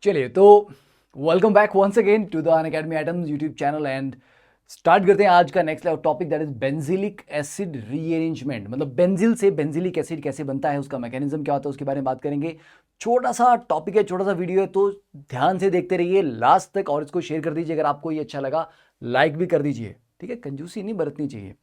चलिए तो welcome back once again to the Unacademy Atoms YouTube channel and start करते हैं आज का next topic that is benzilic acid rearrangement. मतलब बेंजिल से बेंजिलिक एसिड कैसे बनता है, उसका मैकेनिज्म क्या होता है, उसके बारे में बात करेंगे। छोटा सा टॉपिक है, छोटा सा वीडियो है, तो ध्यान से देखते रहिए लास्ट तक और इसको शेयर कर दीजिए। अगर आपको ये अच्छा लगा लाइक भी कर दीजिए, ठीक है, कंजूसी नहीं बरतनी चाहिए।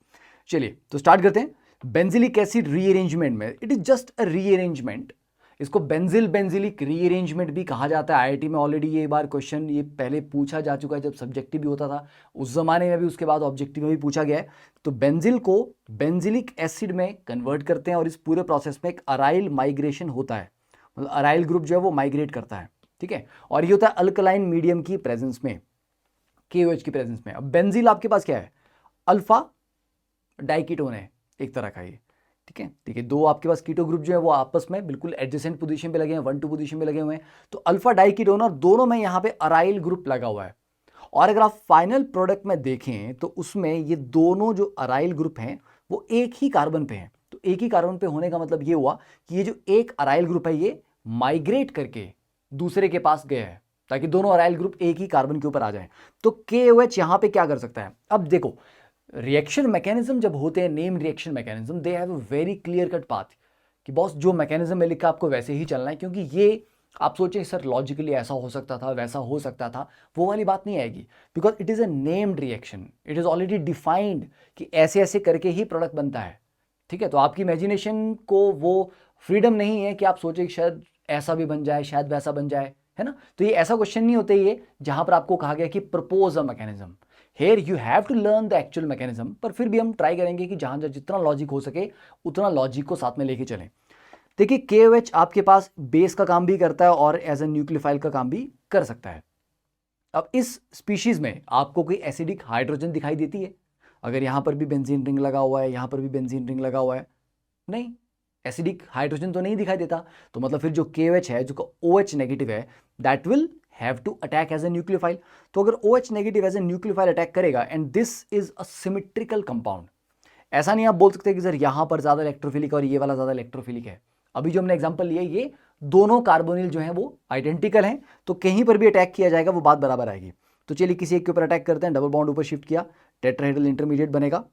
चलिए तो स्टार्ट करते हैं। बेंजिलिक एसिड रीअरेंजमेंट में it is just a rearrangement. इसको बेंजिल बेंजिलिक रीअरेंजमेंट भी कहा जाता है। आईआईटी में ऑलरेडी ये बार क्वेश्चन ये पहले पूछा जा चुका है, जब सब्जेक्टिव भी होता था उस जमाने में भी, उसके बाद ऑब्जेक्टिव में भी पूछा गया है। तो बेंजिल को बेंजिलिक एसिड में कन्वर्ट करते हैं और इस पूरे प्रोसेस में एक अराइल माइग्रेशन होता है। मतलब अराइल ग्रुप जो है वो माइग्रेट करता है, ठीक है। और ये होता है अल्कलाइन मीडियम की प्रेजेंस में, KOH की प्रेजेंस में। अब बेंजिल आपके पास क्या है, अल्फा डाइकीटोन है एक तरह का ये, ठीक है। दो आपके पास कीटो ग्रुप जो है वो आपस में बिल्कुल एडजेसेंट पोजीशन पे लगे हैं, 1-2 पोजीशन पे लगे हुए हैं। तो अल्फा डाइकीटोन और दोनों में यहाँ पे अराइल ग्रुप लगा हुआ है। और अगर आप फाइनल प्रोडक्ट में देखें तो उसमें ये दोनों जो अराइल ग्रुप हैं वो एक ही कार्बन पे हैं। तो एक ही कार्बन पे होने का मतलब ये हुआ कि ये जो एक अराइल ग्रुप है ये माइग्रेट करके दूसरे के पास गया है, ताकि दोनों अराइल ग्रुप एक ही कार्बन के ऊपर आ जाए। तो KOH यहाँ पे क्या कर सकता है, अब देखो रिएक्शन मैकेनिज्म जब होते हैं, name reaction mechanism, they have a very clear cut path कि बॉस जो मैकेनिज्म में लिखा आपको वैसे ही चलना है। क्योंकि ये आप सोचें सर लॉजिकली ऐसा हो सकता था, वैसा हो सकता था, वो वाली बात नहीं आएगी। Because it is a named reaction, it is already defined कि ऐसे ऐसे करके ही प्रोडक्ट बनता है, ठीक है। तो आपकी इमेजिनेशन को वो फ्रीडम नहीं है कि आप सोचें कि शायद ऐसा भी बन जाए, शायद वैसा बन जाए, है ना। तो ये ऐसा क्वेश्चन नहीं होते ये जहां पर आपको कहा गया कि propose a mechanism. Here you have to learn the actual mechanism, पर फिर भी हम ट्राई करेंगे कि जहां जहां जितना लॉजिक हो सके उतना लॉजिक को साथ में लेके चलें। देखिए KOH आपके पास बेस का काम भी करता है और एज ए न्यूक्लियोफाइल का काम भी कर सकता है। अब इस स्पीशीज में आपको कोई एसिडिक हाइड्रोजन दिखाई देती है? अगर यहां पर भी बेंजीन रिंग लगा हुआ है, यहां पर भी बेंजीन रिंग लगा हुआ है, नहीं, एसिडिक हाइड्रोजन तो नहीं दिखाई देता। तो मतलब फिर जो KOH है, जो OH नेगेटिव है, that will have to attack as a nucleophile. तो अगर OH negative as a nucleophile attack करेगा and this is a symmetrical compound, ऐसा नहीं आप बोल सकते कि सर यहां पर ज्यादा इलेक्ट्रोफिलिक और ये वाला ज्यादा इलेक्ट्रोफिलिक है। अभी जो हमने एग्जांपल लिया ये दोनों कार्बोनिल जो हैं वो आइडेंटिकल हैं, तो कहीं पर भी अटैक किया जाएगा वो बात बराबर आएगी। तो चलिए किसी एक के ऊपर अटैक करते हैं, डबल बॉन्ड ऊपर शिफ्ट किया, टेट्राहेड्रल इंटरमीडिएट बनेगा।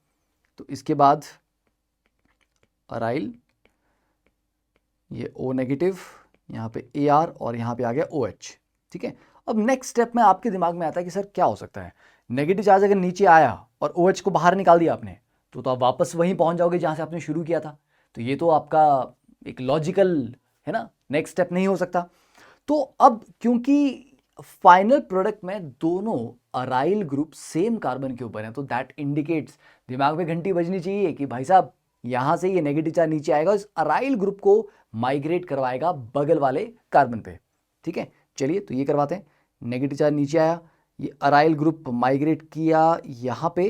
तो इसके बाद अराइल, ये O नेगेटिव, यहाँ पे AR और यहाँ पे आ गया OH, ठीक है। अब नेक्स्ट स्टेप में आपके दिमाग में आता है कि सर क्या हो सकता है, नेगेटिव चार्ज अगर नीचे आया और OH को बाहर निकाल दिया आपने, तो आप वापस वहीं पहुंच जाओगे जहां से आपने शुरू किया था। तो ये तो आपका एक लॉजिकल है ना, नेक्स्ट स्टेप नहीं हो सकता। तो अब क्योंकि फाइनल प्रोडक्ट में दोनों अराइल ग्रुप सेम कार्बन के ऊपर हैं, तो दैट इंडिकेट्स, दिमाग में घंटी बजनी चाहिए कि भाई साहब यहां से ये नेगेटिव चार्ज नीचे आएगा, इस अराइल ग्रुप को माइग्रेट करवाएगा बगल वाले कार्बन पे, ठीक है। चलिए तो ये करवाते हैं, नेगेटिव चार्ज नीचे आया, ये अराइल ग्रुप माइग्रेट किया यहाँ पे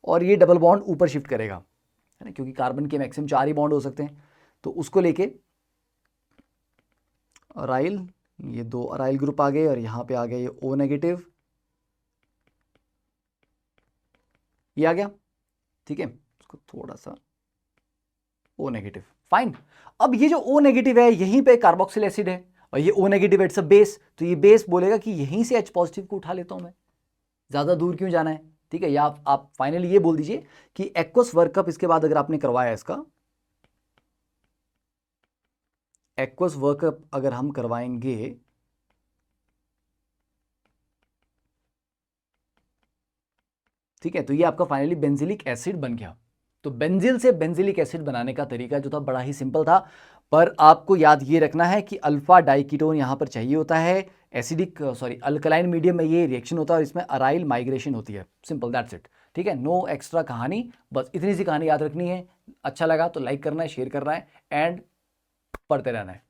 और ये डबल बॉन्ड ऊपर शिफ्ट करेगा, है ना, क्योंकि कार्बन के मैक्सिमम 4 ही बॉन्ड हो सकते हैं। तो उसको लेके अराइल, ये 2 अराइल ग्रुप आ गए और यहाँ पे आ गया ये O नेगेटिव, ये आ गया, ठीक है। उसको थोड़ा सा O नेगेटिव, फाइन। अब ये जो O नेगेटिव है यहीं पे कार्बोक्सिल एसिड है और ये O negative it's a base, तो ये बेस बोलेगा कि यहीं से H पॉजिटिव को उठा लेता हूं मैं, ज्यादा दूर क्यों जाना है, ठीक है। या आप फाइनली ये बोल दीजिए कि एक्वस वर्कअप इसके बाद अगर आपने करवाया इसका एक्वस वर्कअप अगर हम करवाएंगे, ठीक है, तो ये आपका फाइनली बेंजिलिक एसिड बन गया। तो बेंजिल से बेंजिलिक एसिड बनाने का तरीका जो था बड़ा ही सिंपल था, पर आपको याद ये रखना है कि अल्फा डाइकीटोन यहां पर चाहिए होता है, एसिडिक अल्कलाइन मीडियम में ये रिएक्शन होता है और इसमें अराइल माइग्रेशन होती है, सिंपल दैट्स इट, ठीक है। नो एक्स्ट्रा कहानी, बस इतनी सी कहानी याद रखनी है। अच्छा लगा तो लाइक करना है, शेयर करना है एंड पढ़ते रहना है।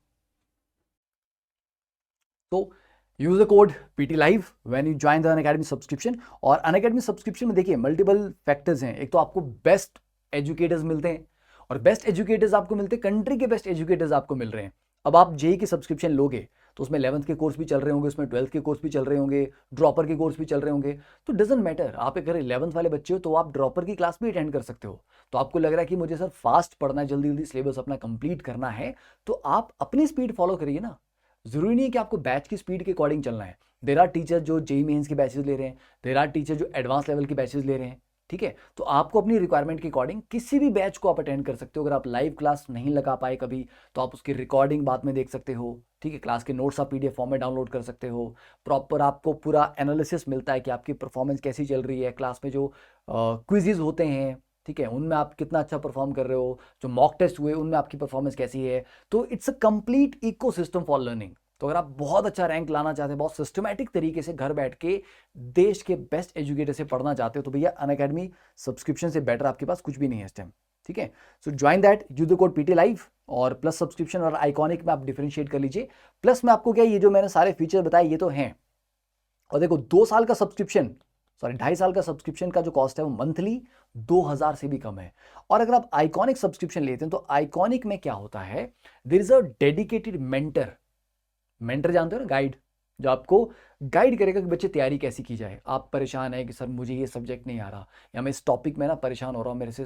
तो use the code PT Live when you join the Unacademy subscription. और अनअकैडमी सब्सक्रिप्शन में देखिए मल्टीपल फैक्टर्स हैं। एक तो आपको बेस्ट एजुकेटर्स मिलते हैं और बेस्ट एजुकेटर्स आपको मिलते हैं, कंट्री के बेस्ट एजुकेटर्स आपको मिल रहे हैं। अब आप JEE की सब्सक्रिप्शन लोगे तो उसमें 11th के कोर्स भी चल रहे होंगे, उसमें 12th के कोर्स भी चल रहे होंगे, ड्रॉपर के कोर्स भी चल रहे होंगे। तो डजेंट मैटर, आप अगर 11th वाले बच्चे हो तो आप ड्रॉपर की क्लास भी अटेंड कर सकते हो। तो आपको लग रहा है कि मुझे सर फास्ट पढ़ना है, जल्दी जल्दी सिलेबस अपना कंप्लीट करना है, तो आप अपनी स्पीड फॉलो करिए ना। जरूरी नहीं है कि आपको बैच की स्पीड के अकॉर्डिंग चलना है। देर आर टीचर जो जेई मेंस के बैचेस ले रहे हैं, देर आर टीचर जो एडवांस लेवल के बैचेस ले रहे हैं, ठीक है। तो आपको अपनी रिक्वायरमेंट के अकॉर्डिंग किसी भी बैच को आप अटेंड कर सकते हो। अगर आप लाइव क्लास नहीं लगा पाए कभी, तो आप उसकी रिकॉर्डिंग बाद में देख सकते हो, ठीक है। क्लास के नोट्स आप पीडीएफ फॉर्म में डाउनलोड कर सकते हो। प्रॉपर आपको पूरा एनालिसिस मिलता है कि आपकी परफॉर्मेंस कैसी चल रही है, क्लास में जो क्विजेज होते हैं, ठीक है, उनमें आप कितना अच्छा परफॉर्म कर रहे हो, जो मॉक टेस्ट हुए उनमें आपकी परफॉर्मेंस कैसी है। तो it's a complete ecosystem for learning. तो अगर आप बहुत अच्छा रैंक लाना चाहते हैं, बहुत सिस्टमैटिक तरीके से घर बैठ के देश के बेस्ट एजुकेटर से पढ़ना चाहते हो, तो भैया अनअकैडमी सब्सक्रिप्शन से बेटर आपके पास कुछ भी नहीं है इस टाइम, ठीक है। सो join that, use the code PT live, और प्लस सब्सक्रिप्शन और आइकॉनिक में आप डिफरेंशिएट कर लीजिए। प्लस में आपको क्या, ये जो मैंने सारे फीचर बताए ये तो हैं, और देखो 2 साल का सब्सक्रिप्शन, सॉरी 2.5 साल का सब्सक्रिप्शन का जो कॉस्ट है वो मंथली 2,000 से भी कम है। और अगर आप आइकॉनिक सब्सक्रिप्शन लेते हैं तो आइकॉनिक में क्या होता है, there is a dedicated mentor. Mentor जानते हो ना, गाइड, जो आपको गाइड करेगा कि बच्चे तैयारी कैसी की जाए। आप परेशान है कि सर मुझे ये सब्जेक्ट नहीं आ रहा, या मैं इस टॉपिक में ना परेशान हो रहा हूँ, मेरे से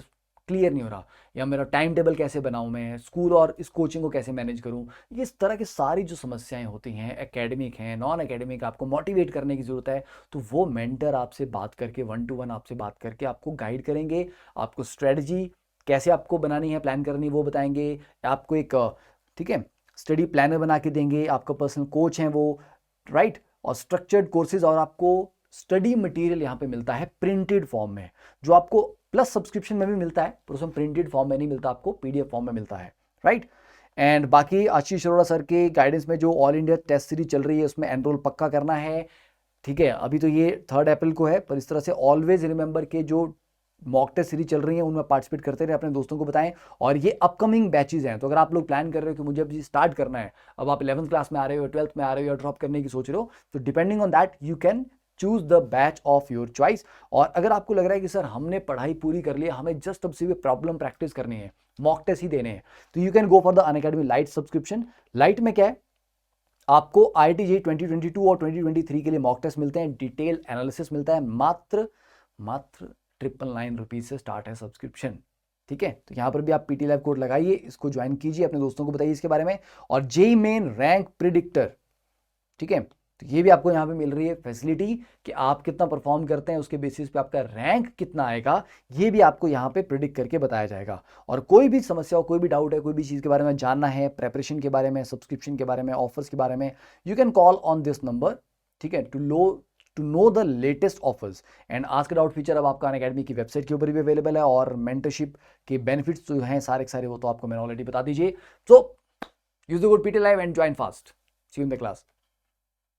क्लियर नहीं हो रहा, या मेरा टाइम टेबल कैसे बनाऊं, मैं स्कूल और इस कोचिंग को कैसे मैनेज करूं। ये इस तरह की सारी जो समस्याएं होती हैं, एकेडमिक हैं, नॉन एकेडमिक, आपको मोटिवेट करने की जरूरत है, तो वो मेंटर आपसे बात करके 1-to-1 आपसे बात करके आपको गाइड करेंगे। आपको स्ट्रेटजी कैसे आपको बनानी है, प्लान करनी, वो बताएंगे। आपको एक, ठीक है, स्टडी प्लानर बना के देंगे, आपका पर्सनल कोच है वो, राइट। और स्ट्रक्चर्ड कोर्सेज, और आपको स्टडी मटेरियल यहाँ पे मिलता है प्रिंटेड फॉर्म में, जो आपको प्लस सब्सक्रिप्शन में भी मिलता है, पर उसमें प्रिंटेड फॉर्म में नहीं मिलता, आपको पीडीएफ फॉर्म में मिलता है, राइट। एंड बाकी आशीष अरोड़ा सर के गाइडेंस में जो ऑल इंडिया टेस्ट सीरीज चल रही है उसमें एनरोल पक्का करना है, ठीक है। अभी तो ये 3 अप्रैल को है, पर इस तरह से ऑलवेज रिमेंबर के जो मॉक टेस्ट सीरीज चल रही है उनमें पार्टिसिपेट करते रहे, अपने दोस्तों को बताएं। और ये अपकमिंग बैचेज हैं, तो अगर आप लोग प्लान कर रहे हो कि मुझे अभी स्टार्ट करना है, अब आप 11th क्लास में आ रहे हो, 12th में आ रहे हो, या ड्रॉप करने की सोच रहे हो, तो depending on that you can choose the batch of your choice. और अगर आपको लग रहा है कि सर हमने पढ़ाई पूरी कर ली, हमें जस्ट अब से प्रॉब्लम प्रैक्टिस करनी है, मॉक टेस्ट ही देने हैं, तो you can go for the Unacademy light subscription. Light में क्या है, आपको IIT JEE 2022 और 2023 के लिए मॉक टेस्ट मिलते हैं, डिटेल एनालिसिस मिलता है, मात्र 999 रुपीज से स्टार्ट है सब्सक्रिप्शन, ठीक है। तो यहां पर भी आप पीटी लाइव कोड लगाइए, इसको ज्वाइन कीजिए, अपने दोस्तों को बताइए इसके बारे में। और जेई मेन रैंक प्रिडिक्टर, ठीक है, तो ये भी आपको यहां पे मिल रही है फैसिलिटी कि आप कितना परफॉर्म करते हैं, उसके बेसिस पे आपका रैंक कितना आएगा, ये भी आपको यहां पे प्रिडिक्ट करके बताया जाएगा। और कोई भी समस्या हो, कोई भी डाउट है, कोई भी चीज़ के बारे में जानना है, प्रेपरेशन के बारे में, सब्सक्रिप्शन के बारे में, ऑफर्स के बारे में, you can call on this number, ठीक है, to know the latest offers. And आज का डाउट फीचर अब आपका अनअकैडमी की वेबसाइट के ऊपर भी अवेलेबल है, और मेंटरशिप के बेनिफिट्स जो हैं सारे के सारे वो तो आपको मैंने ऑलरेडी बता दीजिए। So use the code PT live and join fast. See you in the class.